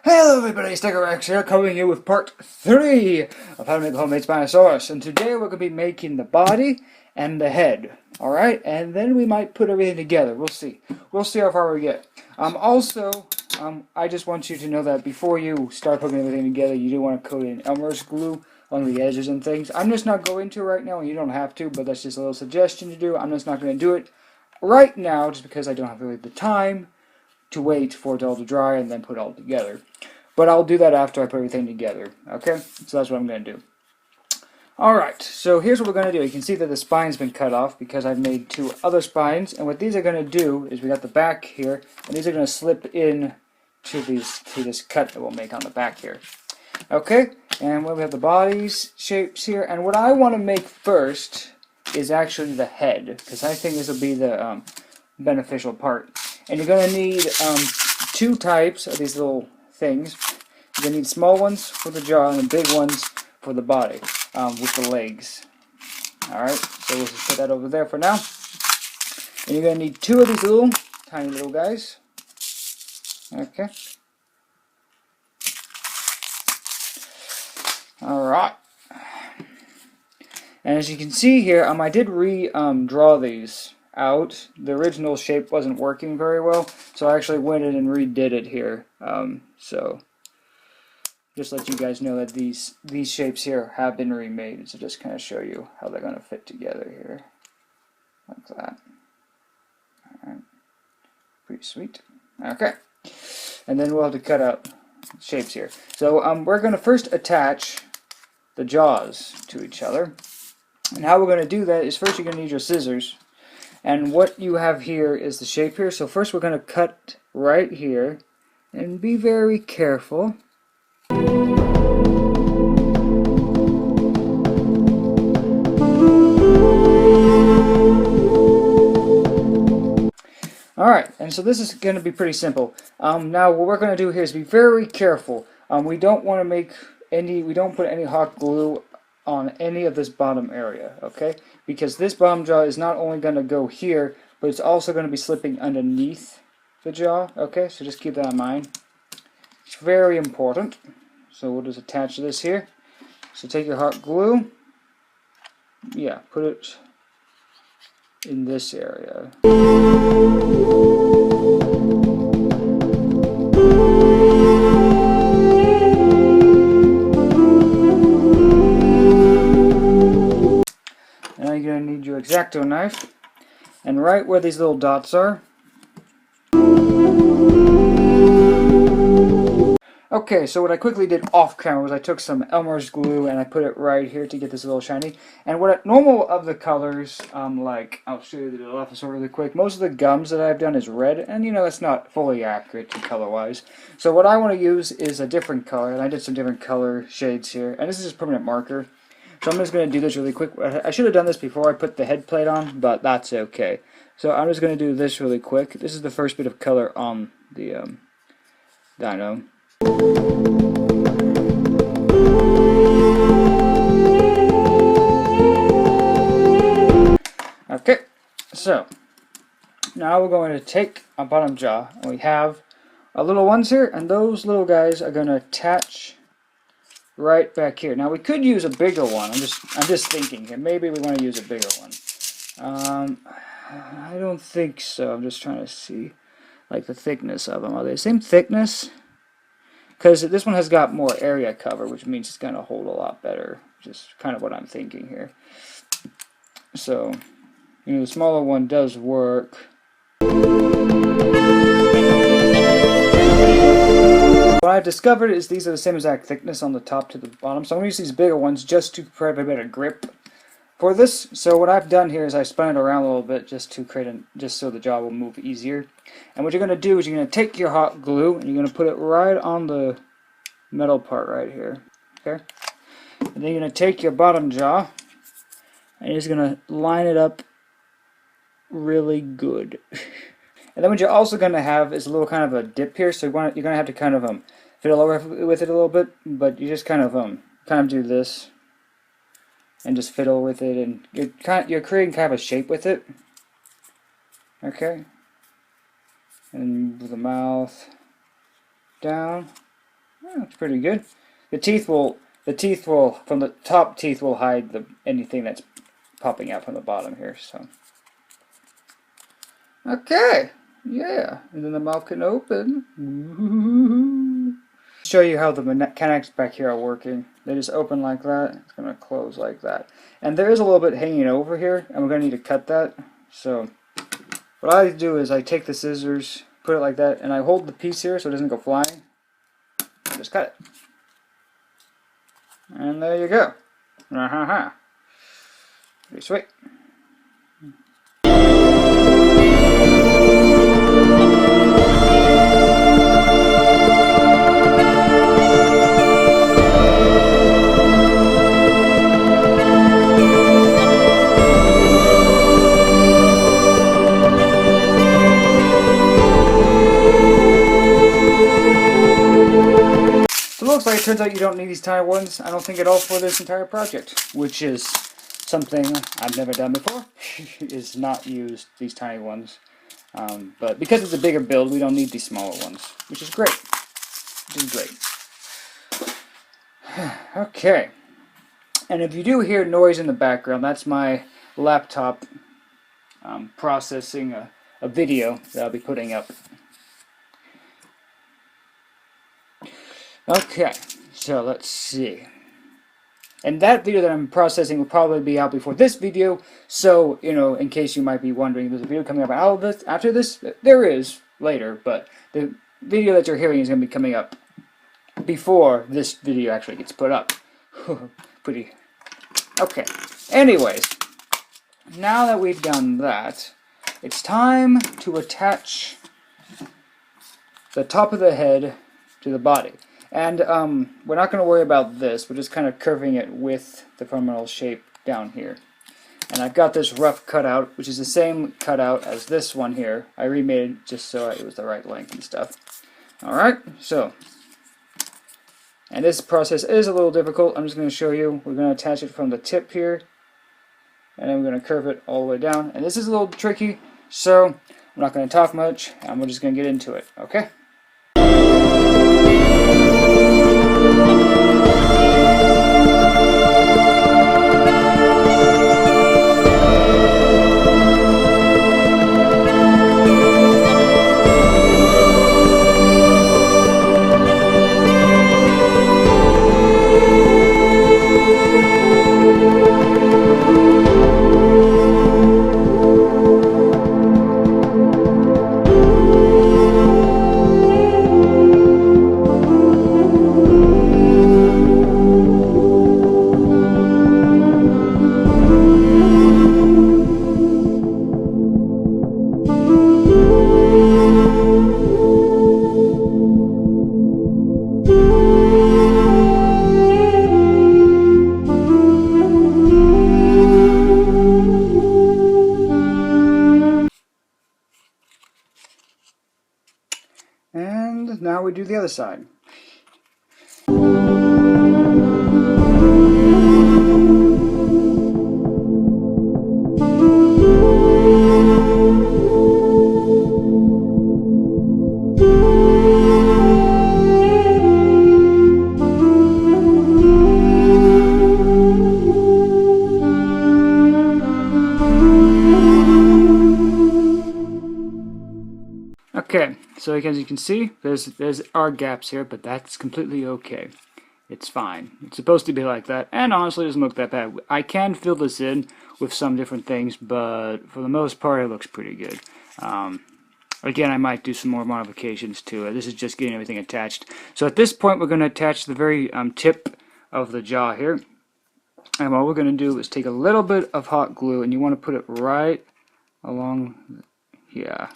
Hello everybody, Stickerx here, coming here with part 3 of how to make a homemade Spinosaurus. And today we're going to be making the body and the head, alright? And then we might put everything together, we'll see. We'll see how far we get. I just want you to know that before you start putting everything together, you do want to coat in Elmer's glue on the edges and things. I'm just not going to right now, and you don't have to, but that's just a little suggestion to do. I'm just not going to do it right now, just because I don't have really the time to wait for it all to dry and then put it all together. But I'll do that after I put everything together, okay? So that's what I'm going to do. Alright, so here's what we're going to do. You can see that the spine's been cut off because I've made 2 other spines. And what these are going to do is we got the back here, and these are going to slip in to this cut that we'll make on the back here. Okay, and we have the body's shapes here. And what I want to make first is actually the head, because I think this will be the beneficial part. And you're going to need 2 types of these little things. You're going to need small ones for the jaw and the big ones for the body, with the legs. Alright, so we'll just put that over there for now. And you're going to need 2 of these little, tiny little guys. Okay. Alright. And as you can see here, I did draw these out. The original shape wasn't working very well, so I actually went in and redid it here. So just let you guys know that these shapes here have been remade, so just kind of show you how they're going to fit together here, like that. Alright, pretty sweet. Okay, and then we'll have to cut out shapes here. So we're going to first attach the jaws to each other, and how we're going to do that is first you're going to need your scissors. And what you have here is the shape here. So first we're going to cut right here. And be very careful. Alright, and so this is going to be pretty simple. Now what we're going to do here is be very careful. We don't want to we don't put any hot glue on any of this bottom area, okay? Because this bottom jaw is not only going to go here, but it's also going to be slipping underneath the jaw, okay? So just keep that in mind. It's very important. So we'll just attach this here. So take your hot glue, yeah, put it in this area. You're going to need your X-Acto knife, and right where these little dots are. Okay, so what I quickly did off camera was I took some Elmer's glue and I put it right here to get this a little shiny. And what normal of the colors, like, I'll show you the Dilophosaur really quick. Most of the gums that I've done is red, and you know that's not fully accurate color-wise. So what I want to use is a different color, and I did some different color shades here. And this is just permanent marker. So I'm just going to do this really quick. I should have done this before I put the head plate on, but that's okay. So I'm just going to do this really quick. This is the first bit of color on the dino. Okay, so now we're going to take our bottom jaw, and we have our little ones here, and those little guys are going to attach right back here. Now we could use a bigger one. I'm just thinking here. Maybe we want to use a bigger one. I don't think so. I'm just trying to see like the thickness of them. Are they the same thickness? Because this one has got more area cover, which means it's going to hold a lot better. Just kind of what I'm thinking here. So, you know, the smaller one does work. What I've discovered is these are the same exact thickness on the top to the bottom, so I'm going to use these bigger ones just to provide a better grip for this. So what I've done here is I spun it around a little bit just to just so the jaw will move easier. And what you're going to do is you're going to take your hot glue and you're going to put it right on the metal part right here. Okay, and then you're going to take your bottom jaw and you're just going to line it up really good. And then what you're also going to have is a little kind of a dip here, so you're going to have to kind of fiddle over with it a little bit, but you just kind of do this and just fiddle with it, and you're creating kind of a shape with it. Okay, and move the mouth down. That's pretty good. The teeth will from the top teeth will hide anything that's popping out from the bottom here. So okay, yeah, and then the mouth can open. Ooh. Show you how the mechanics back here are working. They just open like that. It's gonna close like that, and there is a little bit hanging over here, and we're gonna need to cut that. So what I do is I take the scissors, put it like that, and I hold the piece here so it doesn't go flying. Just cut it. And there you go. Pretty sweet. So it looks like it turns out you don't need these tiny ones, I don't think at all, for this entire project, which is something I've never done before, is not use these tiny ones. But because it's a bigger build, we don't need these smaller ones, which is great. Okay. And if you do hear noise in the background, that's my laptop processing a video that I'll be putting up. Okay, so let's see. And that video that I'm processing will probably be out before this video, so, you know, in case you might be wondering, there's a video coming up after this? There is, later, but the video that you're hearing is going to be coming up before this video actually gets put up. Pretty... Okay, anyways, now that we've done that, it's time to attach the top of the head to the body. And we're not going to worry about this. We're just kind of curving it with the femoral shape down here. And I've got this rough cutout, which is the same cutout as this one here. I remade it just so it was the right length and stuff. Alright, so. And this process is a little difficult. I'm just going to show you. We're going to attach it from the tip here. And then we're going to curve it all the way down. And this is a little tricky, so I'm not going to talk much. And we're just going to get into it, okay? And now we do the other side. Okay, so as you can see, there's our gaps here, but that's completely okay. It's fine. It's supposed to be like that, and honestly, it doesn't look that bad. I can fill this in with some different things, but for the most part, it looks pretty good. Again, I might do some more modifications to it. This is just getting everything attached. So at this point, we're going to attach the very tip of the jaw here. And what we're going to do is take a little bit of hot glue, and you want to put it right along here.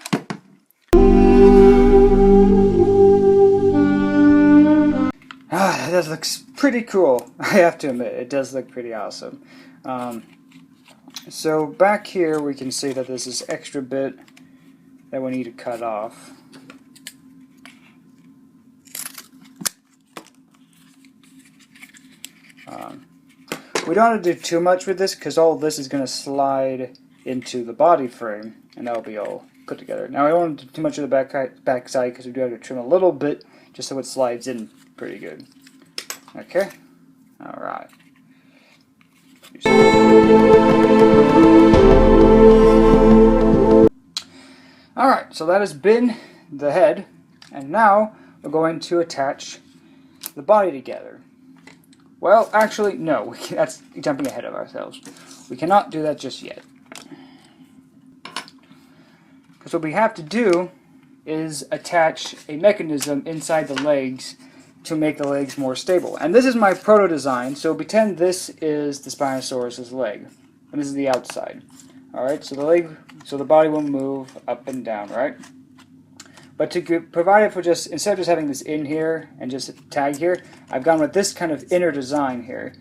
That does look pretty cool. I have to admit, it does look pretty awesome. So back here we can see that there's this extra bit that we need to cut off. We don't want to do too much with this because all of this is going to slide into the body frame, and that'll be all put together. Now I don't want to do too much of the back side because we do have to trim a little bit just so it slides in pretty good. Okay? Alright. Alright, so that has been the head, and now we're going to attach the body together. Well, actually, no, that's jumping ahead of ourselves. We cannot do that just yet. Because what we have to do is attach a mechanism inside the legs to make the legs more stable. And this is my proto design, so pretend this is the Spinosaurus' leg, and this is the outside. Alright, so the body will move up and down, right? But to provide it for just, instead of just having this in here and just a tag here, I've gone with this kind of inner design here.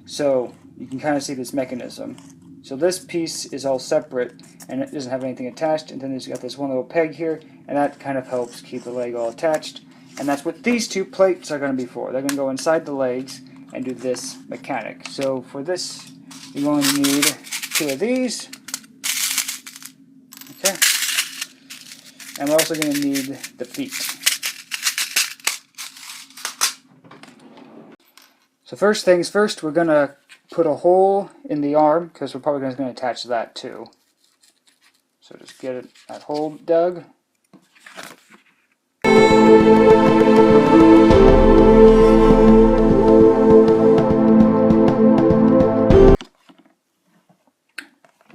So you can kind of see this mechanism. So this piece is all separate and it doesn't have anything attached, and then it's got this one little peg here, and that kind of helps keep the leg all attached. And that's what these two plates are going to be for. They're going to go inside the legs and do this mechanic. So for this, you're going to need 2 of these. Okay. And we're also going to need the feet. So first things first, we're going to put a hole in the arm, because we're probably going to attach that too. So just get that hole dug.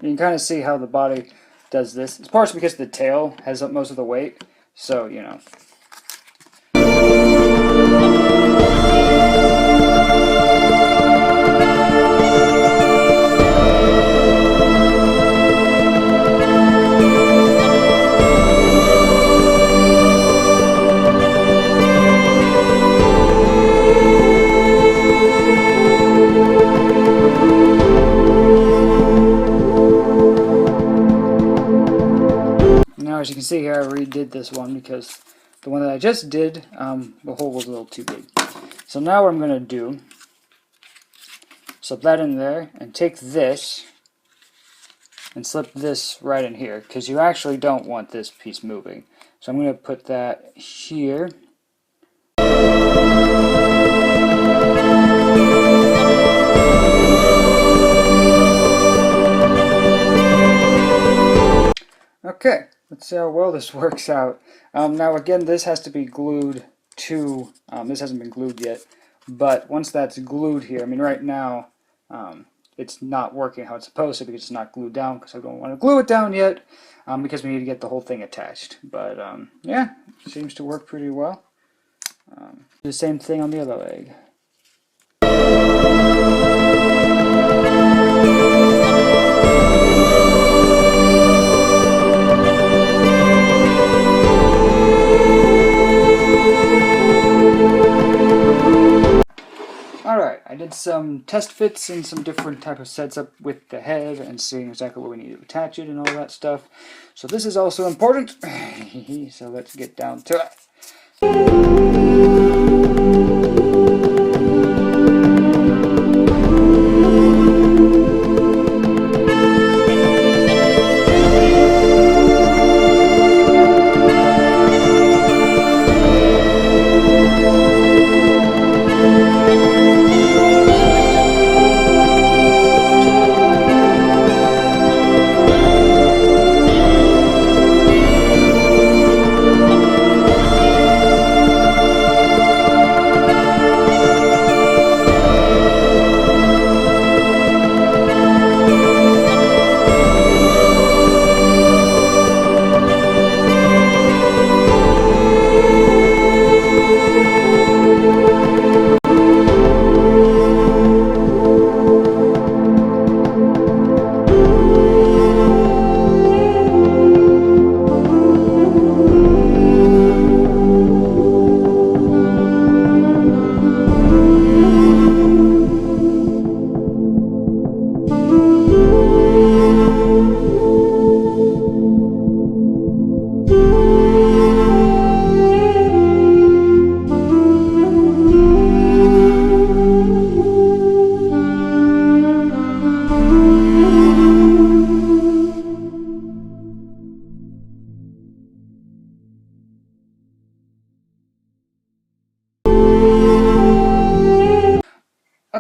You can kind of see how the body does this. It's partially because the tail has most of the weight, so you know. Now, as you can see here, I redid this one because the one that I just did, the hole was a little too big. So now what I'm going to do, slip that in there, and take this and slip this right in here, because you actually don't want this piece moving. So I'm going to put that here. Okay, let's see how well this works out. Now again, this has to be glued to, this hasn't been glued yet, but once that's glued here, I mean right now, it's not working how it's supposed to because it's not glued down, because I don't want to glue it down yet, because we need to get the whole thing attached. But yeah, it seems to work pretty well. The same thing on the other leg. Alright, I did some test fits and some different type of sets up with the head and seeing exactly what we need to attach it and all that stuff. So this is also important. So let's get down to it.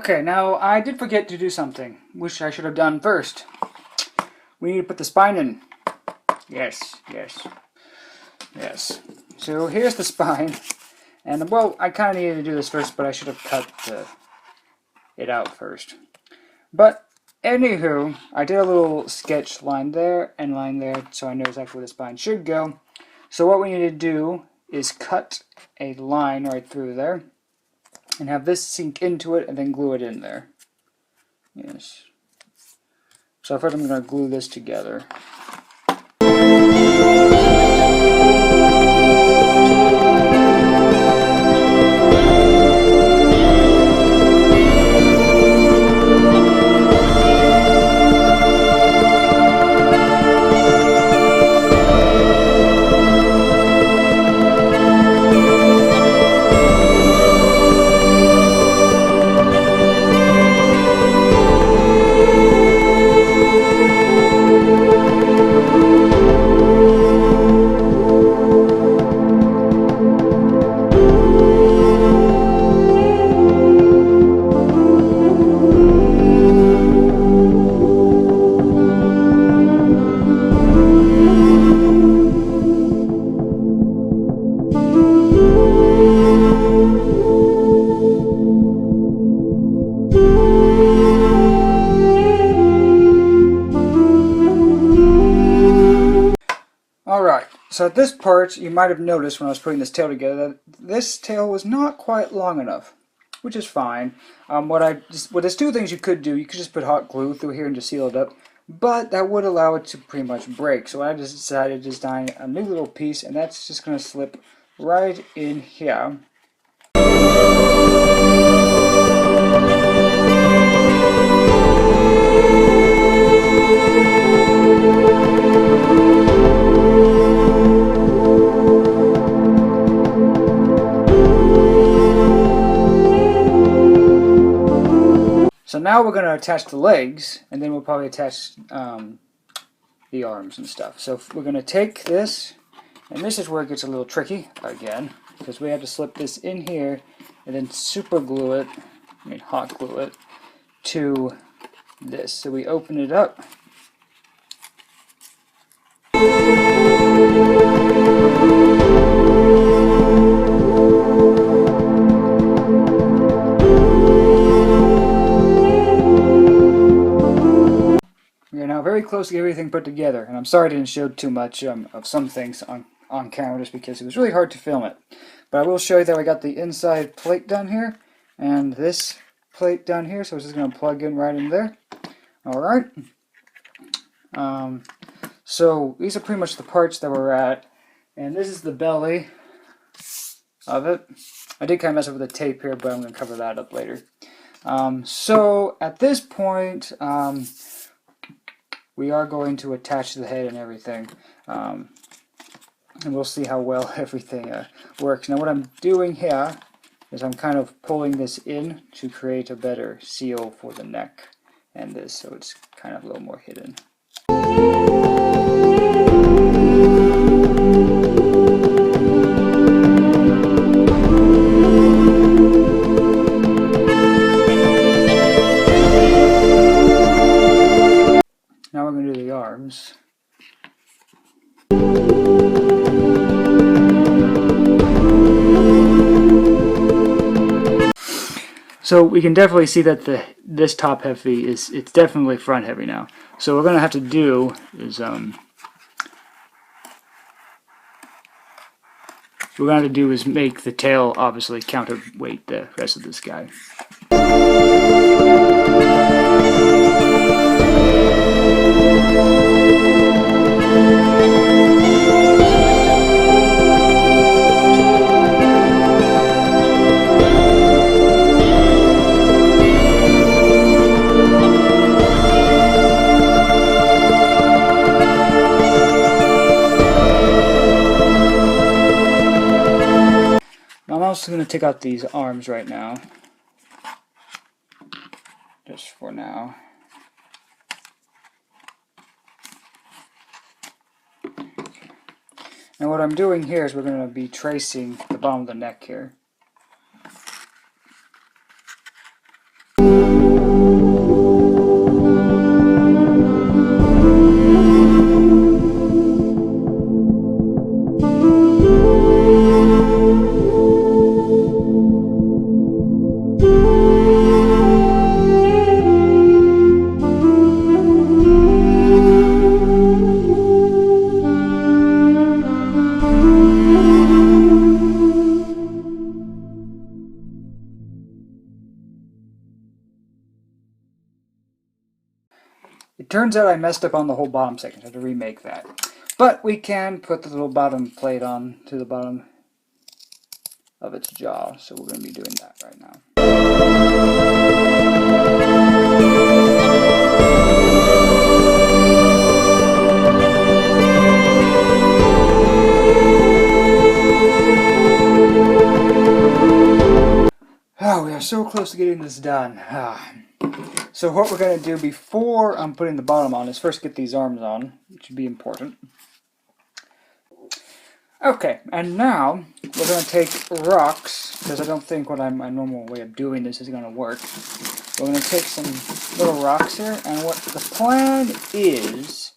Okay, now I did forget to do something, which I should have done first. We need to put the spine in. Yes, yes, yes. So here's the spine. And, well, I kind of needed to do this first, but I should have cut it out first. But, anywho, I did a little sketch line there and line there, so I know exactly where the spine should go. So what we need to do is cut a line right through there, and have this sink into it, and then glue it in there. Yes. So first I'm going to glue this together. Alright, so at this part, you might have noticed when I was putting this tail together that this tail was not quite long enough, which is fine. There's two things you could do. You could just put hot glue through here and just seal it up, but that would allow it to pretty much break. So I just decided to design a new little piece, and that's just going to slip right in here. So now we're going to attach the legs, and then we'll probably attach the arms and stuff. So we're going to take this, and this is where it gets a little tricky again, because we have to slip this in here and then super glue it, hot glue it, to this. So we open it up. We're now very close to get everything put together, and I'm sorry I didn't show too much of some things on camera just because it was really hard to film it. But I will show you that I got the inside plate done here, and this plate down here, so it's just going to plug in right in there. Alright. So these are pretty much the parts that we're at, and this is the belly of it. I did kind of mess up with the tape here, but I'm going to cover that up later. So at this point, we are going to attach the head and everything, and we'll see how well everything works. Now what I'm doing here is I'm kind of pulling this in to create a better seal for the neck and this, so it's kind of a little more hidden. Now we're going to do the arms. So we can definitely see that this top heavy it's definitely front heavy now. So what we're going to have to do is make the tail obviously counterweight the rest of this guy. I'm also going to take out these arms right now, just for now. And what I'm doing here is we're going to be tracing the bottom of the neck here. It turns out I messed up on the whole bottom section, so I had to remake that. But we can put the little bottom plate on to the bottom of its jaw, so we're going to be doing that right now. Oh, we are so close to getting this done. So what we're going to do before I'm putting the bottom on is first get these arms on, which would be important. Okay, and now we're going to take rocks, because I don't think my normal way of doing this is going to work. We're going to take some little rocks here, and what the plan is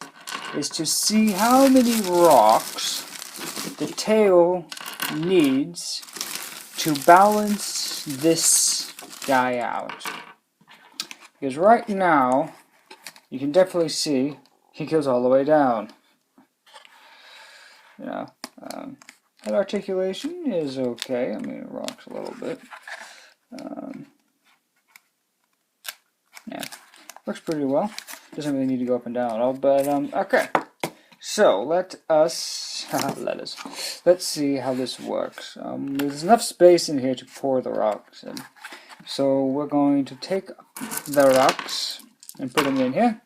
to see how many rocks the tail needs to balance this guy out. Because right now, you can definitely see he goes all the way down. You know, head articulation is okay. I mean, it rocks a little bit. Yeah, works pretty well. Doesn't really need to go up and down at all, but okay. So let's see how this works. There's enough space in here to pour the rocks in. So we're going to take the rocks and put them in here.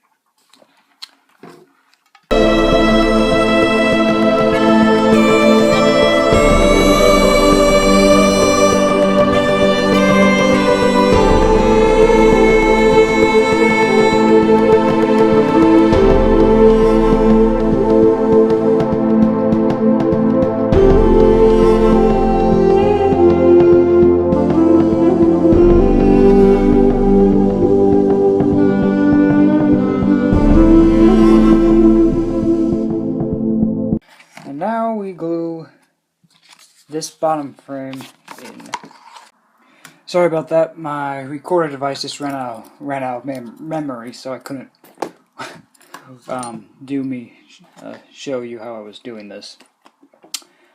And now we glue this bottom frame in. Sorry about that, my recorder device just ran out of memory, so I couldn't show you how I was doing this.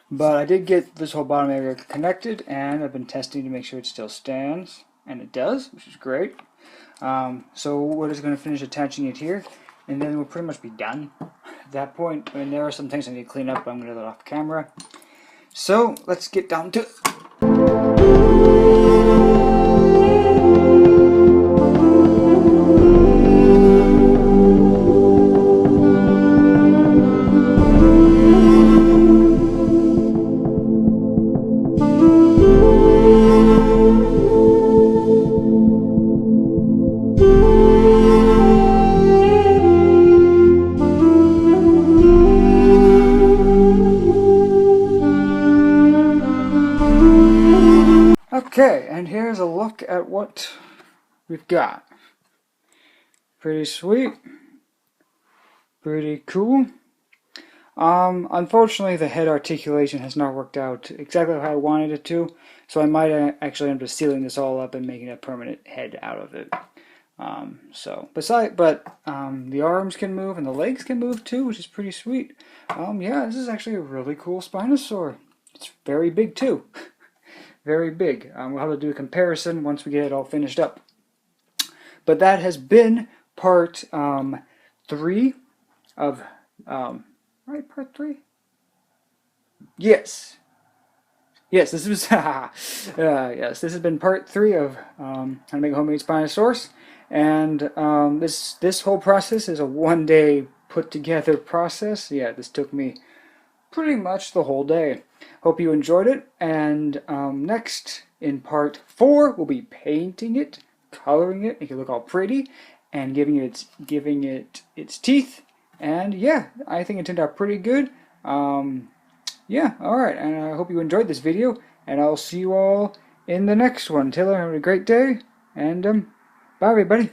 But I did get this whole bottom area connected, and I've been testing to make sure it still stands, and it does, which is great. So we're just going to finish attaching it here, and then we'll pretty much be done. At that point, I mean, there are some things I need to clean up, but I'm going to do that off camera. So let's get down to it. Okay, and here's a look at what we've got. Pretty sweet. Pretty cool. Unfortunately, the head articulation has not worked out exactly how I wanted it to, so I might actually end up sealing this all up and making a permanent head out of it. The arms can move and the legs can move too, which is pretty sweet. Yeah, this is actually a really cool Spinosaur. It's very big too. Very big. We'll have to do a comparison once we get it all finished up. But that has been part 3 of right, part 3? Yes, this was yes, this has been part 3 of how to make a homemade Spinosaurus, and this whole process is a one-day put-together process. Yeah, this took me pretty much the whole day. Hope you enjoyed it, and next in part 4 we'll be painting it, coloring it, make it look all pretty, and giving it its teeth. And yeah, I think it turned out pretty good. Yeah, alright, and I hope you enjoyed this video, and I'll see you all in the next one. Taylor, have a great day, and bye everybody.